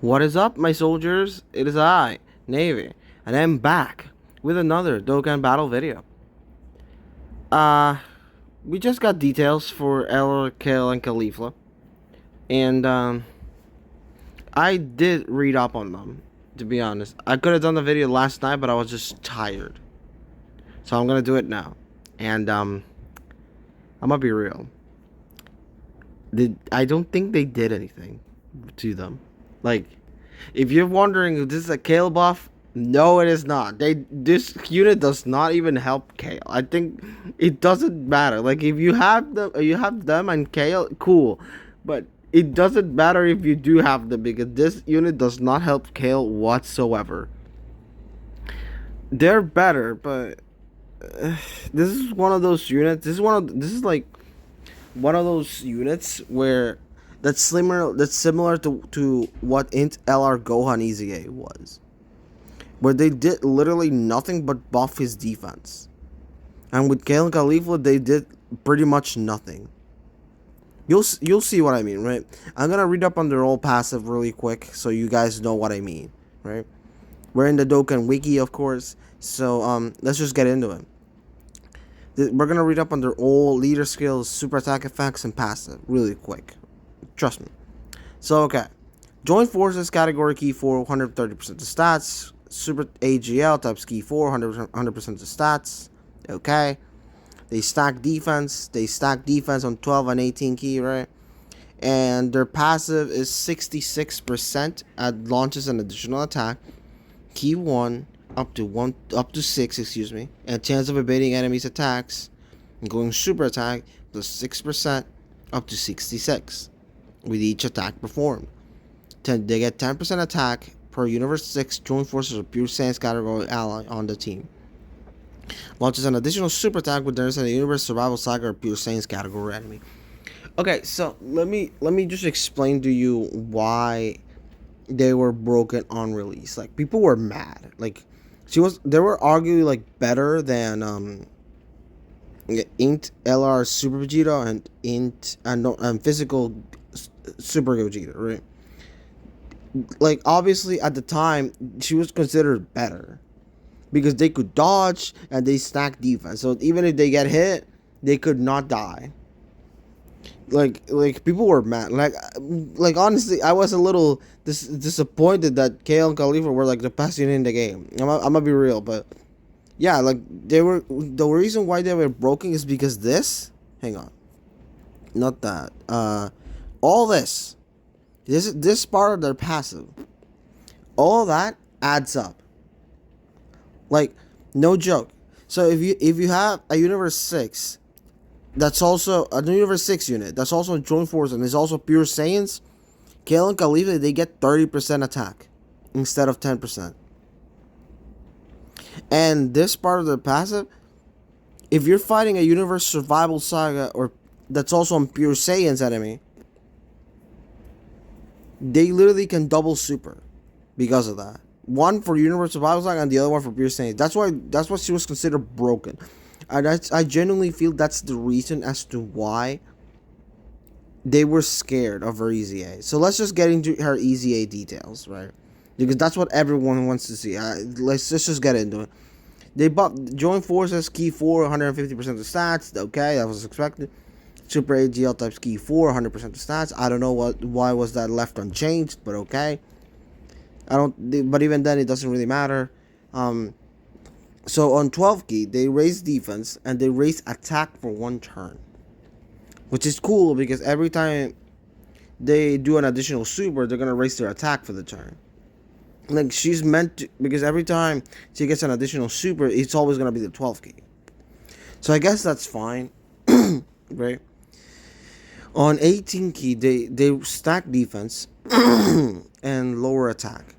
What is up, my soldiers? It is I, Navy, and I'm back with another Dokkan battle video. Uh, we just got details for Kale, and Caulifla, and I did read up on them. To be honest, I could have done the video last night, but I was just tired, so I'm gonna do it now. And I'm gonna be real. I don't think they did anything to them. Like, if you're wondering if this is a Kale buff, no, it is not. This unit does not even help Kale. I think it doesn't matter. Like, if you have them and Kale, cool, but it doesn't matter if you do have them because this unit does not help Kale whatsoever. They're better, but this is one of those units. This is like one of those units where that's similar to what Int LR Gohan EZA was, where they did literally nothing but buff his defense, and with Kale and Caulifla they did pretty much nothing. You'll see what I mean, right? I'm gonna read up on their old passive really quick so you guys know what I mean, right? We're in the Dokkan wiki, of course, so let's just get into it. We're gonna read up on their old leader skills, super attack effects, and passive really quick. Trust me. So okay, joint forces category key 4, 130% of stats. Super AGL types key 4, 100% of stats. Okay, they stack defense. They stack defense on 12 and 18 key, right? And their passive is 66% at launches an additional attack. Key 1 up to 6, excuse me, and chance of evading enemies' attacks, and going super attack plus 6% up to 66 with each attack performed. They get 10% attack per Universe 6 joint forces or pure Saiyans category ally on the team. Launches an additional super attack with there's a Universe Survival Saga or pure Saiyans category enemy. Okay, so let me just explain to you why they were broken on release. Like, people were mad. Like, they were arguably like better than Int LR Super Vegeta and Int and physical Super Gogeta, right? Like, obviously at the time she was considered better because they could dodge and they stack defense. So even if they get hit, they could not die. Like people were mad. Like honestly, I was a little disappointed that Kale and Caulifla were like the best unit in the game. I'm gonna be real, but yeah, like they were. The reason why they were broken is because this. Hang on, not that. All this part of their passive, all that adds up. Like, no joke. So if you have a Universe 6 that's also a Universe 6 unit that's also a joint force and is also pure Saiyans, Kale and Caulifla, they get 30% attack instead of 10%. And this part of the passive, if you're fighting a Universe Survival Saga or that's also on pure Saiyans enemy, they literally can double super because of that. One for Universe Survival Saga and the other one for pure Saiyans. That's why she was considered broken. And I genuinely feel that's the reason as to why they were scared of her EZA. So let's just get into her EZA details, right? Because that's what everyone wants to see. Let's just get into it. They bought Joint Forces Key 4, 150% of stats. Okay, that was expected. Super AGL types Key 4, 100% of stats. I don't know why was that left unchanged, but okay. But even then, it doesn't really matter. So on 12 key, they raise defense and they raise attack for 1 turn, which is cool because every time they do an additional super, they're gonna raise their attack for the turn. Like, she's meant to, because every time she gets an additional super, it's always gonna be the 12 key. So I guess that's fine, right? On 18 key, they stack defense and lower attack.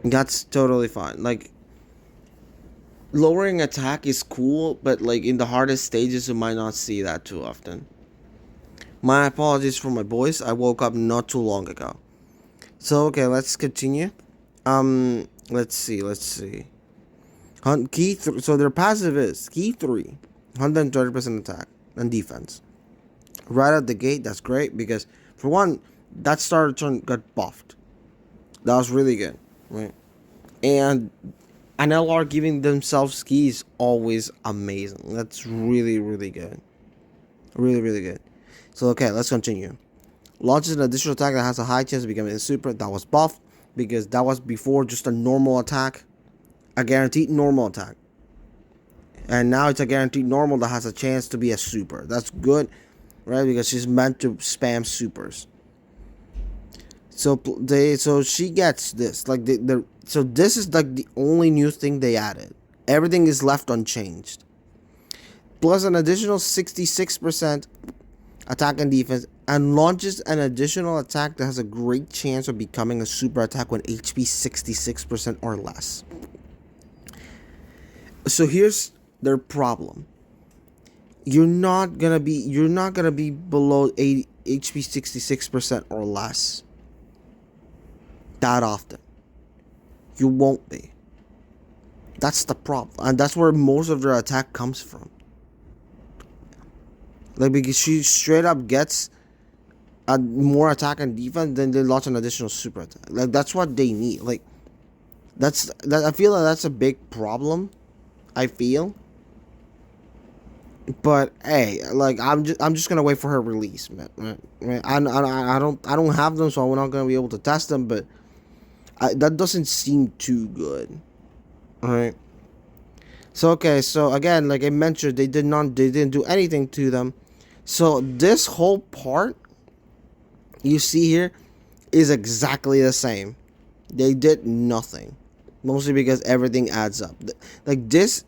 That's totally fine. Like, lowering attack is cool, but like in the hardest stages you might not see that too often. My apologies for my voice. I woke up not too long ago. So okay, let's continue. Let's see. So their passive is key 3, 130% attack and defense. Right out the gate, that's great because for one, that starter turn got buffed. That was really good, right? And an LR giving themselves keys always amazing. That's really, really good. Really, really good. So, okay, let's continue. Launches an additional attack that has a high chance of becoming a super. That was buffed because that was before just a normal attack. A guaranteed normal attack. And now it's a guaranteed normal that has a chance to be a super. That's good, right? Because she's meant to spam supers. So she gets this. Like so this is like the only new thing they added. Everything is left unchanged. Plus an additional 66% attack and defense, and launches an additional attack that has a great chance of becoming a super attack when HP 66% or less. So here's their problem. You're not gonna be below 80 HP 66% or less that often. You won't be. That's the problem, and that's where most of their attack comes from. Like, because she straight up gets a more attack and defense, then they launch an additional super attack. Like, that's what they need. Like, I feel like that's a big problem. I feel. But hey, like I'm just gonna wait for her release, man. I don't have them, so I'm not gonna be able to test them. But that doesn't seem too good. All right. So okay, so again, like I mentioned, they didn't do anything to them. So this whole part you see here is exactly the same. They did nothing, mostly because everything adds up. Like this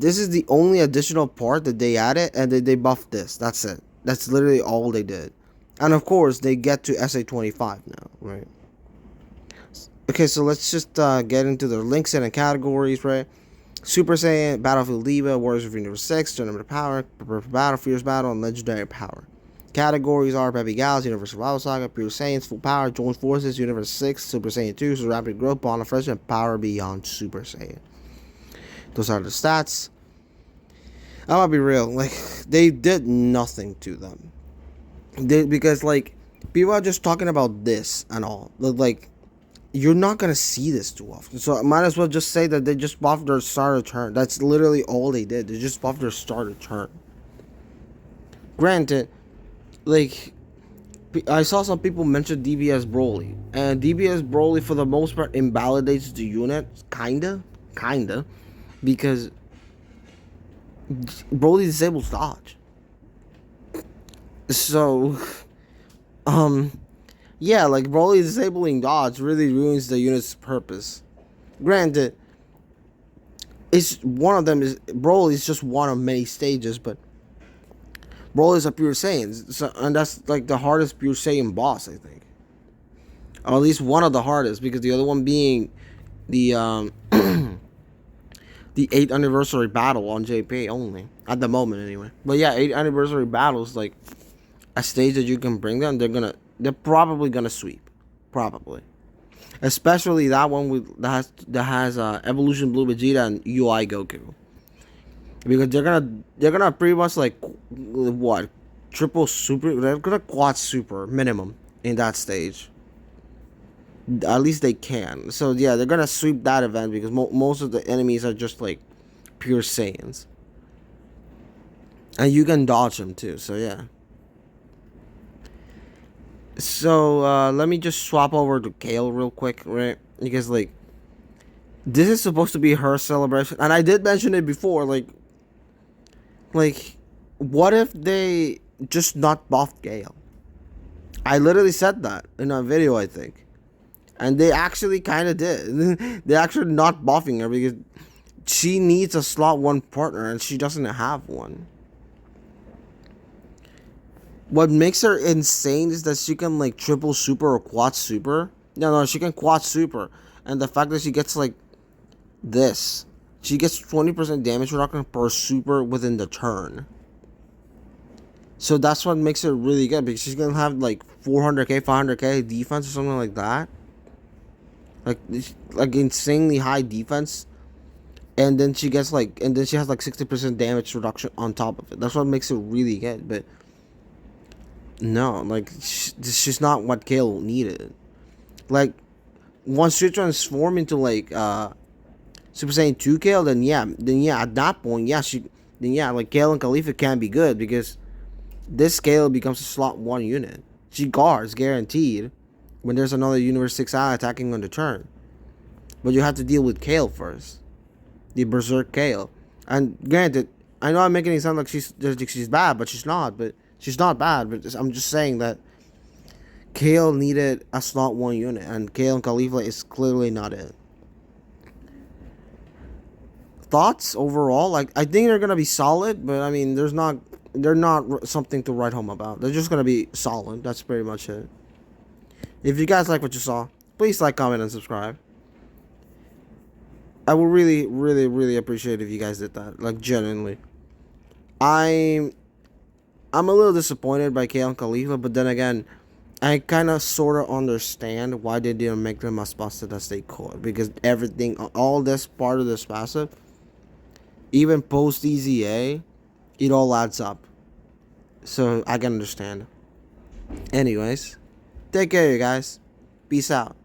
is the only additional part that they added, and they buffed this. That's it. That's literally all they did. And of course, they get to SA25 now, right? Okay, so let's just get into the links and categories, right? Super Saiyan, Battlefield Diva, Warriors of Universe 6, Tournament of Power, Prepare for Battle, Fierce Battle, and Legendary Power. Categories are Baby Gals, Universe Survival Saga, Pure Saiyans, Full Power, Joint Forces, Universe 6, Super Saiyan 2, so Rapid Growth, Bond of Fresh, and Power Beyond Super Saiyan. Those are the stats. I'm gonna be real, like, they did nothing to them. Because, like, people are just talking about this and all. Like, you're not gonna see this too often. So I might as well just say that they just buffed their starter turn. That's literally all they did. They just buffed their starter turn. Granted, like, I saw some people mention DBS Broly. And DBS Broly, for the most part, invalidates the unit. Kinda. Because Broly disables dodge. So, yeah, like, Broly disabling dodge really ruins the unit's purpose. Granted, Broly is just one of many stages, but Broly is a pure Saiyan, so, and that's like the hardest pure Saiyan boss, I think. Or at least one of the hardest, because the other one being the the 8th anniversary battle on JP only, at the moment anyway. But yeah, 8th anniversary battles, like a stage that you can bring them, they're probably gonna sweep, probably, especially that one that has Evolution Blue Vegeta and UI Goku, because they're gonna pretty much like what, triple super, they're gonna quad super minimum in that stage. At least they can. So yeah, they're gonna sweep that event because most of the enemies are just like pure Saiyans, and you can dodge them too. So yeah. So let me just swap over to Kale real quick, right? Because like this is supposed to be her celebration, and I did mention it before. Like what if they just not buffed Kale? I literally said that in a video, I think. And they actually kind of did. They're actually not buffing her because she needs a slot 1 partner and she doesn't have one. What makes her insane is that she can like triple super or quad super. No, she can quad super. And the fact that she gets like this. She gets 20% damage reduction per super within the turn. So that's what makes her really good, because she's going to have like 400k, 500k defense or something like that. Like insanely high defense, and then she has like 60% damage reduction on top of it. That's what makes it really good. But no, like she's not what Kale needed. Like once she transform into like Super Saiyan 2 Kale, then yeah, at that point, then yeah, like Kale and Caulifla can be good because this Kale becomes a slot 1 unit. She guards, guaranteed, when there's another Universe 6i attacking on the turn. But you have to deal with Kale first. The Berserk Kale. And granted, I know I'm making it sound like she's bad, but she's not. But she's not bad, but I'm just saying that Kale needed a slot 1 unit, and Kale and Caulifla is clearly not it. Thoughts overall? Like, I think they're gonna be solid, but I mean, they're not something to write home about. They're just gonna be solid. That's pretty much it. If you guys like what you saw, please like, comment, and subscribe. I would really, really, really appreciate if you guys did that. Like, genuinely. I'm I'm a little disappointed by Kale and Caulifla, but then again, I kind of sort of understand why they didn't make them as busted as they could, because everything, all this part of this passive, even post EZA, it all adds up. So I can understand. Anyways, take care, you guys. Peace out.